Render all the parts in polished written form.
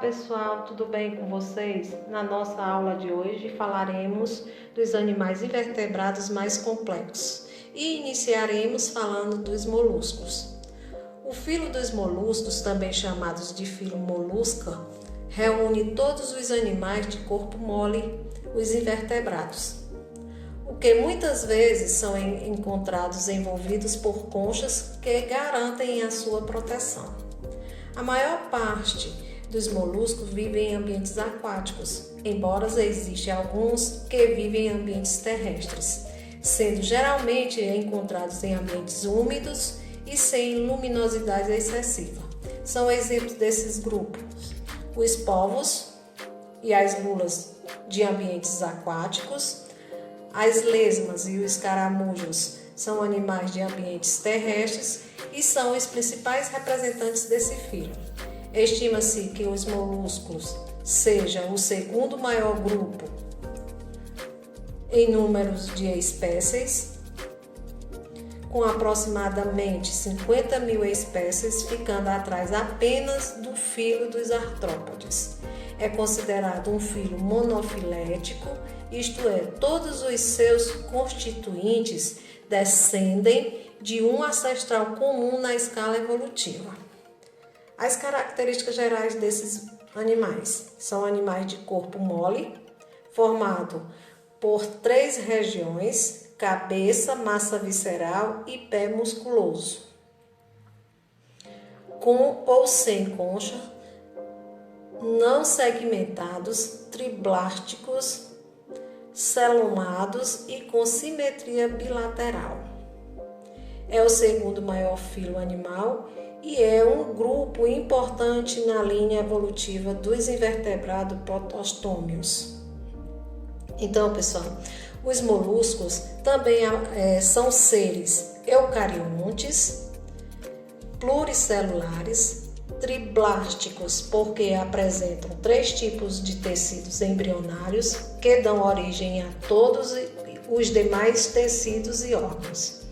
pessoal, tudo bem com vocês? Na nossa aula de hoje falaremos dos animais invertebrados mais complexos e iniciaremos falando dos moluscos. O filo dos moluscos, também chamados de filo Mollusca, reúne todos os animais de corpo mole, os invertebrados, o que muitas vezes são encontrados envolvidos por conchas que garantem a sua proteção. A maior parte dos moluscos vivem em ambientes aquáticos, embora existam alguns que vivem em ambientes terrestres, sendo geralmente encontrados em ambientes úmidos e sem luminosidade excessiva. São exemplos desses grupos os polvos e as lulas de ambientes aquáticos, as lesmas e os caramujos são animais de ambientes terrestres e são os principais representantes desse filo. Estima-se que os moluscos sejam o segundo maior grupo em números de espécies, com aproximadamente 50 mil espécies, ficando atrás apenas do filo dos artrópodes. É considerado um filo monofilético, isto é, todos os seus constituintes descendem de um ancestral comum na escala evolutiva. As características gerais desses animais são animais de corpo mole, formado por 3 regiões: cabeça, massa visceral e pé musculoso, com ou sem concha, não segmentados, triblásticos, celomados e com simetria bilateral. É o segundo maior filo animal e é um grupo importante na linha evolutiva dos invertebrados protostômios. Então, pessoal, os moluscos também são seres eucariontes, pluricelulares, triblásticos, porque apresentam 3 tipos de tecidos embrionários que dão origem a todos os demais tecidos e órgãos.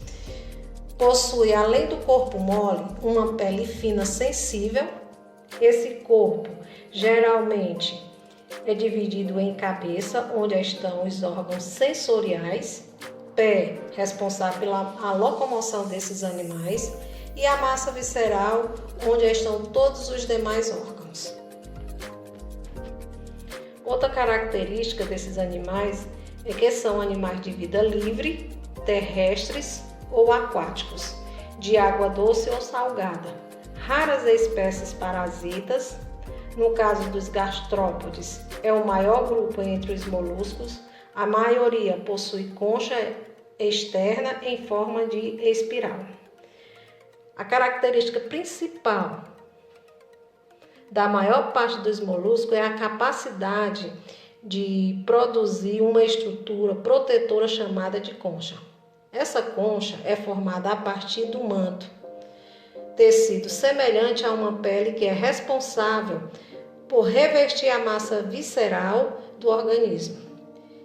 Possui, além do corpo mole, uma pele fina sensível. Esse corpo geralmente é dividido em cabeça, onde estão os órgãos sensoriais, pé, responsável pela locomoção desses animais, e a massa visceral, onde estão todos os demais órgãos. Outra característica desses animais é que são animais de vida livre, terrestres ou aquáticos, de água doce ou salgada. Raras espécies parasitas. No caso dos gastrópodes, é o maior grupo entre os moluscos. A maioria possui concha externa em forma de espiral. A característica principal da maior parte dos moluscos é a capacidade de produzir uma estrutura protetora chamada de concha. Essa concha é formada a partir do manto, tecido semelhante a uma pele que é responsável por revestir a massa visceral do organismo.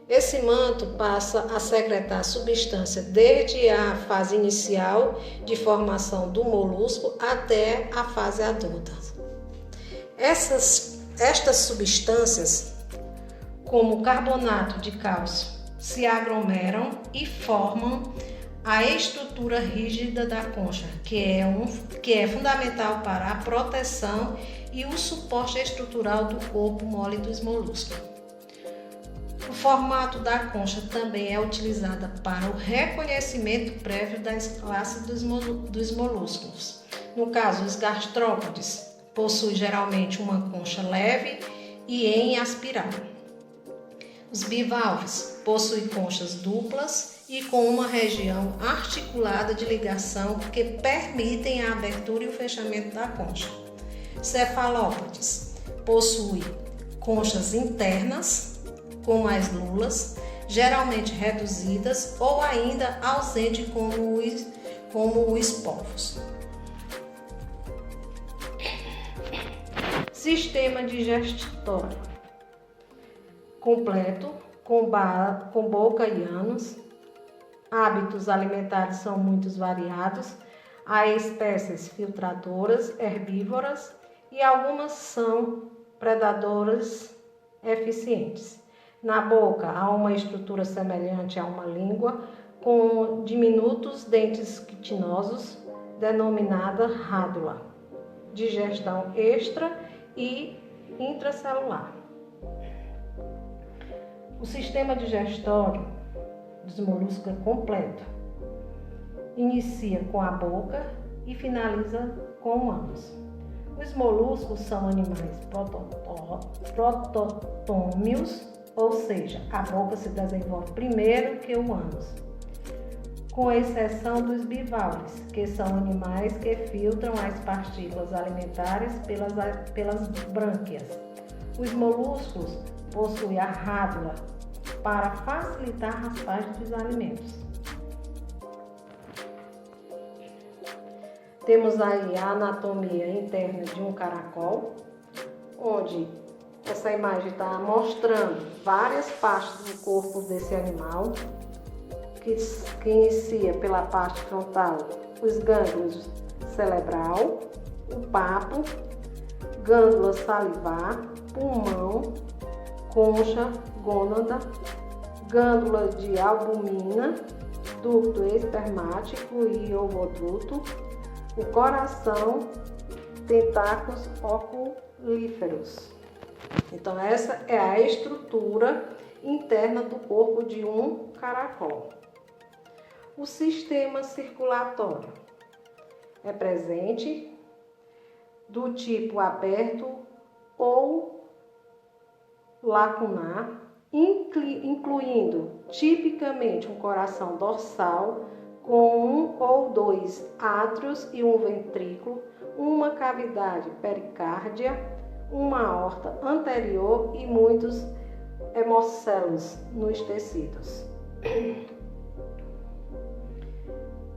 Esse manto passa a secretar substância desde a fase inicial de formação do molusco até a fase adulta. Estas substâncias, como carbonato de cálcio, se aglomeram e formam a estrutura rígida da concha, que é fundamental para a proteção e o suporte estrutural do corpo mole dos moluscos. O formato da concha também é utilizado para o reconhecimento prévio das classes dos moluscos. No caso, os gastrópodes possuem geralmente uma concha leve e em espiral. Os bivalves possuem conchas duplas e com uma região articulada de ligação que permitem a abertura e o fechamento da concha. Cefalópodes possuem conchas internas, como as lulas, geralmente reduzidas ou ainda ausentes como os polvos. Sistema digestório completo, com boca e ânus. Hábitos alimentares são muito variados. Há espécies filtradoras, herbívoras e algumas são predadores eficientes. Na boca, há uma estrutura semelhante a uma língua, com diminutos dentes quitinosos, denominada rádula, digestão extra e intracelular. O sistema digestório dos moluscos é completo. Inicia com a boca e finaliza com o ânus. Os moluscos são animais prototômios, ou seja, a boca se desenvolve primeiro que o ânus, com exceção dos bivalves, que são animais que filtram as partículas alimentares pelas brânquias. Os moluscos possuem a rádula para facilitar a raspagem dos alimentos. Temos aí a anatomia interna de um caracol, onde essa imagem está mostrando várias partes do corpo desse animal, que inicia pela parte frontal, os gânglios cerebral, o papo, glândula salivar, pulmão, concha, gônada, glândula de albumina, ducto espermático e ovoduto, o coração, tentáculos oculíferos. Então, essa é a estrutura interna do corpo de um caracol. O sistema circulatório é presente do tipo aberto ou lacunar, incluindo tipicamente um coração dorsal com um ou dois átrios e um ventrículo, uma cavidade pericárdia, uma aorta anterior e muitos hemocelos nos tecidos.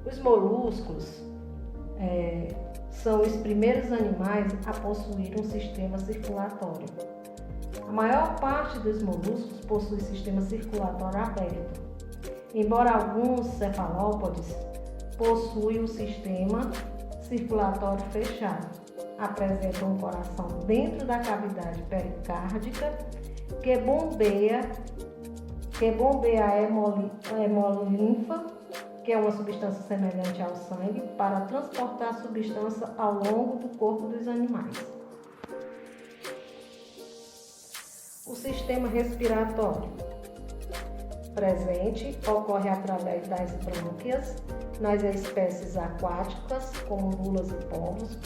Os moluscos são os primeiros animais a possuir um sistema circulatório. A maior parte dos moluscos possui sistema circulatório aberto, embora alguns cefalópodes possuem um sistema circulatório fechado. Apresentam um coração dentro da cavidade pericárdica que bombeia a hemolinfa, que é uma substância semelhante ao sangue, para transportar a substância ao longo do corpo dos animais. O sistema respiratório presente ocorre através das brânquias nas espécies aquáticas, como lulas e polvos,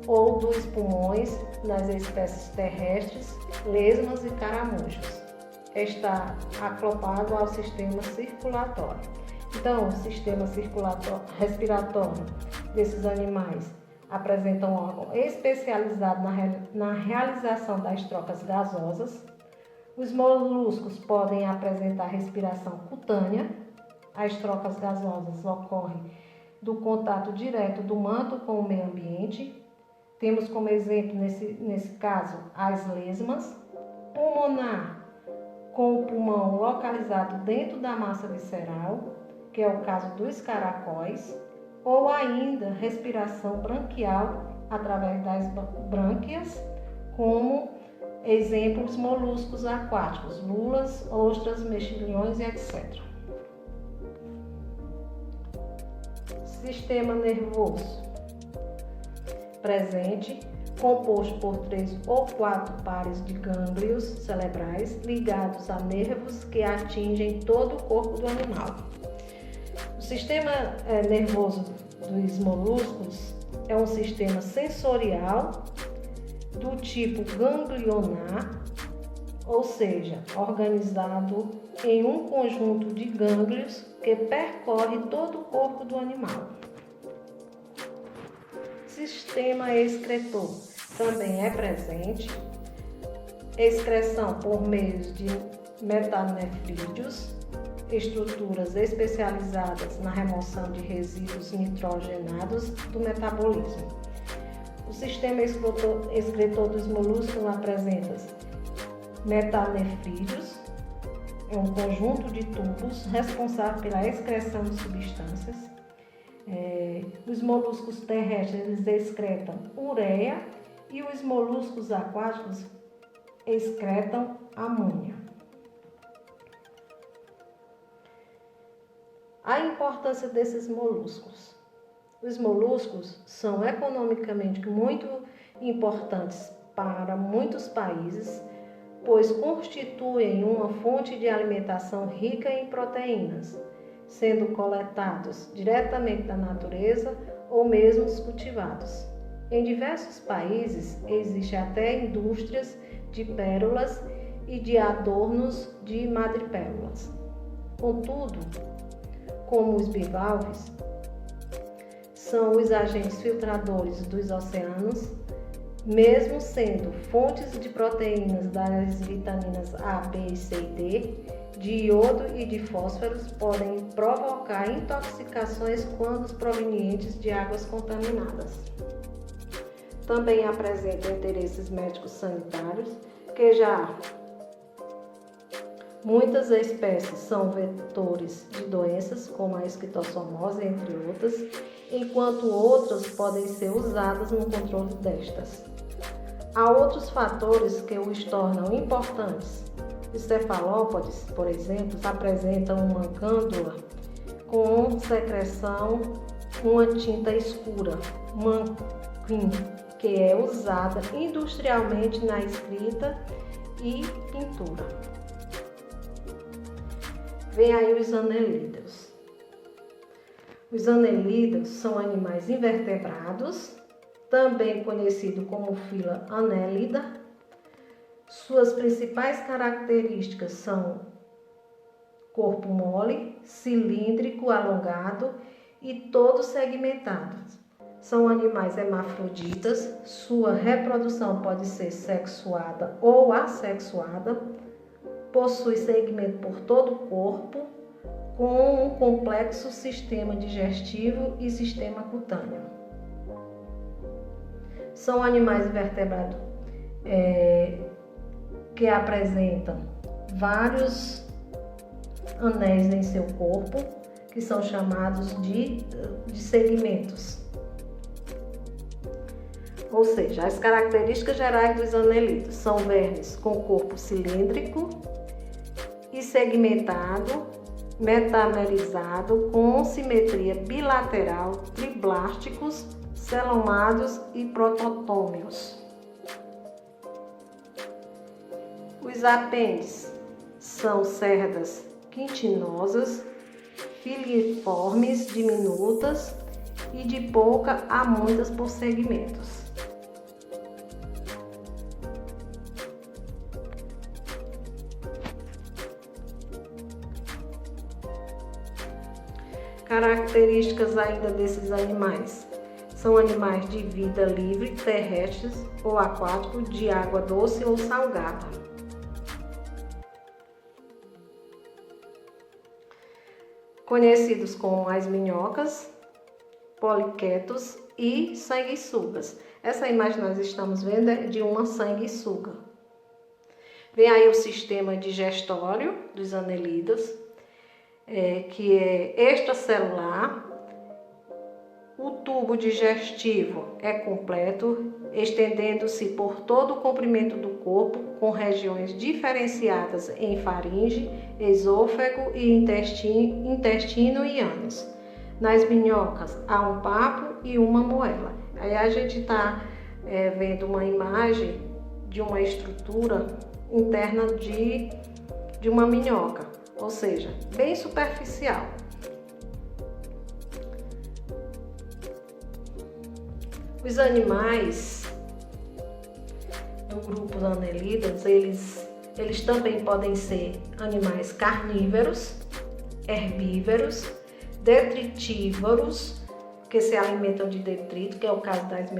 ou dos pulmões nas espécies terrestres, lesmas e caramujos. Está acoplado ao sistema circulatório. Então, o sistema respiratório desses animais apresenta um órgão especializado na realização das trocas gasosas. Os moluscos podem apresentar respiração cutânea. As trocas gasosas ocorrem do contato direto do manto com o meio ambiente. Temos como exemplo, nesse caso, as lesmas. Pulmonar, com o pulmão localizado dentro da massa visceral, que é o caso dos caracóis, ou ainda respiração branquial através das brânquias, como exemplos moluscos aquáticos, lulas, ostras, mexilhões e etc. Sistema nervoso presente, composto por 3 ou 4 pares de gânglios cerebrais ligados a nervos que atingem todo o corpo do animal. O sistema nervoso dos moluscos é um sistema sensorial do tipo ganglionar, ou seja, organizado em um conjunto de gânglios que percorre todo o corpo do animal. Sistema excretor também é presente, excreção por meio de metanefrídeos, estruturas especializadas na remoção de resíduos nitrogenados do metabolismo. O sistema excretor dos moluscos apresenta metanefrídeos, é um conjunto de tubos responsável pela excreção de substâncias. Os moluscos terrestres eles excretam ureia E os moluscos aquáticos excretam amônia. A importância desses moluscos. Os moluscos são economicamente muito importantes para muitos países, pois constituem uma fonte de alimentação rica em proteínas, sendo coletados diretamente da natureza ou mesmo cultivados. Em diversos países existem até indústrias de pérolas e de adornos de madrepérolas. Contudo, como os bivalves, são os agentes filtradores dos oceanos, mesmo sendo fontes de proteínas das vitaminas A, B, C e D, de iodo e de fósforos, podem provocar intoxicações quando provenientes de águas contaminadas. Também apresentam interesses médicos sanitários, que já muitas espécies são vetores de doenças, como a esquistossomose, entre outras, enquanto outras podem ser usadas no controle destas. Há outros fatores que os tornam importantes. Os cefalópodes, por exemplo, apresentam uma glândula com secreção uma tinta escura, manquim, que é usada industrialmente na escrita e pintura. Vem aí os anelídeos. Os anelídeos são animais invertebrados, também conhecido como fila Annelida. Suas principais características são corpo mole, cilíndrico, alongado e todos segmentados. São animais hermafroditas, sua reprodução pode ser sexuada ou assexuada, possui segmento por todo o corpo, com um complexo sistema digestivo e sistema cutâneo. São animais invertebrados que apresentam vários anéis em seu corpo, que são chamados de segmentos. Ou seja, as características gerais dos anelídeos são vermes com corpo cilíndrico e segmentado, metamerizado, com simetria bilateral, triblásticos, celomados e prototômios. Os apêndices são cerdas quitinosas, filiformes, diminutas e de pouca a muitas por segmentos. Características ainda desses animais. São animais de vida livre, terrestres ou aquáticos, de água doce ou salgada. Conhecidos como as minhocas, poliquetos e sanguessugas. Essa imagem nós estamos vendo é de uma sanguessuga. Vem aí o sistema digestório dos anelídeos, que é extracelular. O tubo digestivo é completo, estendendo-se por todo o comprimento do corpo, com regiões diferenciadas em faringe, esôfago e intestino e ânus. Nas minhocas há um papo e uma moela. Aí a gente está vendo uma imagem de uma estrutura interna de uma minhoca, ou seja, bem superficial. Os animais do grupo dos anelídeos, eles também podem ser animais carnívoros, herbívoros, detritívoros, que se alimentam de detrito, que é o caso das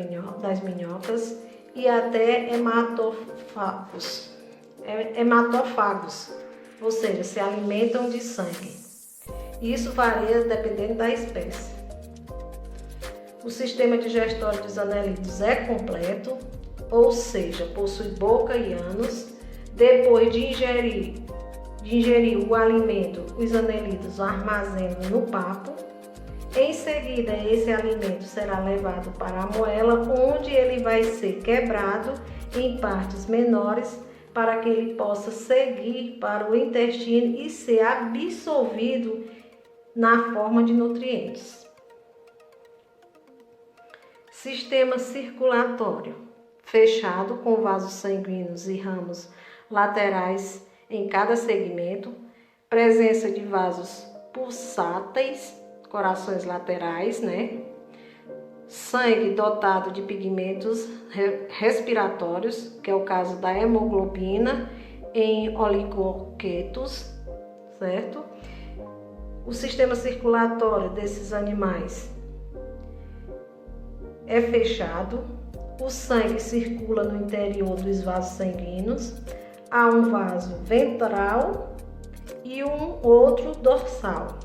minhocas, e até hematófagos, ou seja, se alimentam de sangue. Isso varia dependendo da espécie. O sistema digestório dos anelídeos é completo, ou seja, possui boca e ânus. Depois de ingerir o alimento, os anelídeos armazenam no papo Em seguida, esse alimento será levado para a moela, onde ele vai ser quebrado em partes menores para que ele possa seguir para o intestino e ser absorvido na forma de nutrientes. Sistema circulatório fechado com vasos sanguíneos e ramos laterais em cada segmento, presença de vasos pulsáteis, corações laterais, sangue dotado de pigmentos respiratórios, que é o caso da hemoglobina em oligoquetos, certo? O sistema circulatório desses animais é fechado, o sangue circula no interior dos vasos sanguíneos, há um vaso ventral e um outro dorsal.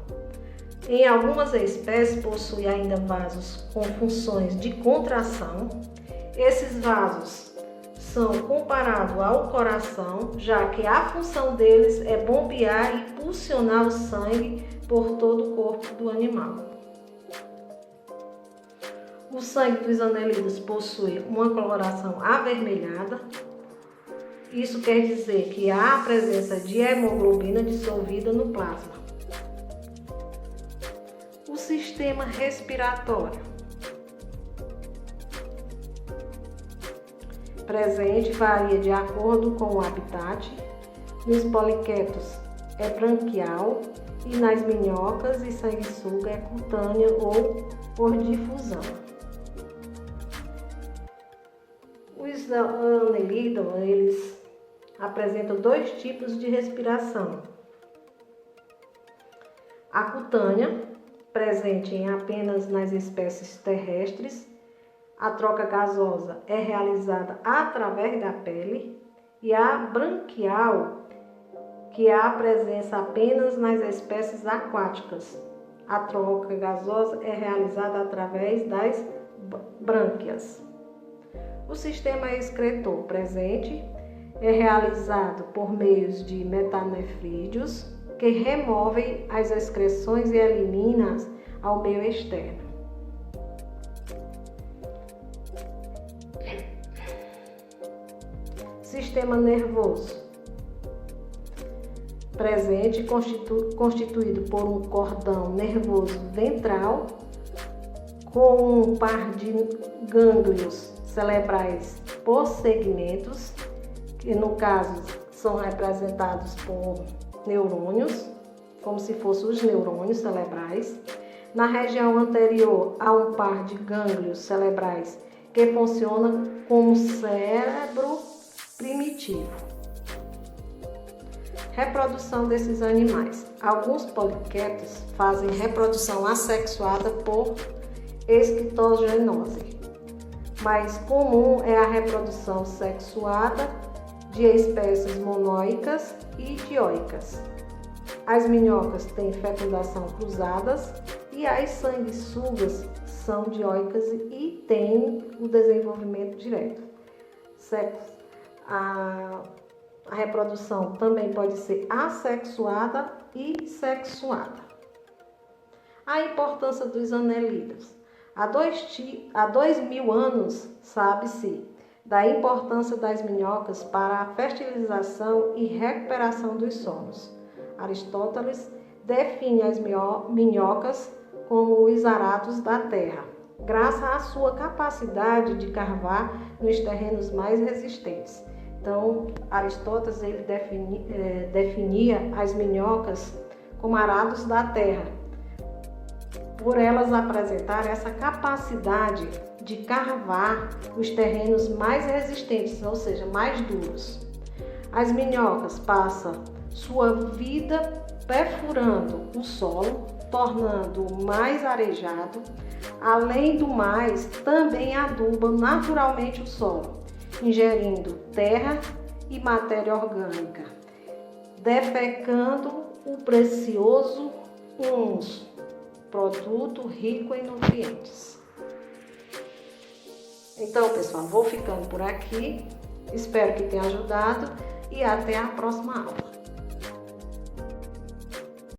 Em algumas espécies possui ainda vasos com funções de contração. Esses vasos são comparados ao coração, já que a função deles é bombear e impulsionar o sangue por todo o corpo do animal. O sangue dos anelídeos possui uma coloração avermelhada. Isso quer dizer que há a presença de hemoglobina dissolvida no plasma. O sistema respiratório presente varia de acordo com o habitat. Nos poliquetos é branquial e nas minhocas e sanguessuga é cutânea ou por difusão. Os anelídeos, eles apresentam dois tipos de respiração. A cutânea, presente em apenas nas espécies terrestres, a troca gasosa é realizada através da pele, e a branquial, que há presença apenas nas espécies aquáticas. A troca gasosa é realizada através das brânquias. O sistema excretor presente é realizado por meios de metanefrídeos, que removem as excreções e eliminam ao meio externo. Sistema nervoso presente, constituído por um cordão nervoso ventral com um par de gânglios cerebrais por segmentos, que no caso são representados por neurônios, como se fossem os neurônios cerebrais. Na região anterior há um par de gânglios cerebrais que funciona como cérebro primitivo. Reprodução desses animais. Alguns poliquetos fazem reprodução assexuada por esquitogenose. Mais comum é a reprodução sexuada de espécies monoicas e dioicas. As minhocas têm fecundação cruzadas e as sanguessugas são dioicas e têm o desenvolvimento direto. A reprodução também pode ser assexuada e sexuada. A importância dos anelídeos. Há 2.000 anos sabe-se da importância das minhocas para a fertilização e recuperação dos solos. Aristóteles define as minhocas como os arados da terra, graças à sua capacidade de cavar nos terrenos mais resistentes. Então, Aristóteles ele definia as minhocas como arados da terra, por elas apresentarem essa capacidade de cavar os terrenos mais resistentes, ou seja, mais duros. As minhocas passam sua vida perfurando o solo, tornando-o mais arejado. Além do mais, também adubam naturalmente o solo, ingerindo terra e matéria orgânica, defecando o precioso humus, produto rico em nutrientes. Então, pessoal, vou ficando por aqui. Espero que tenha ajudado e até a próxima aula.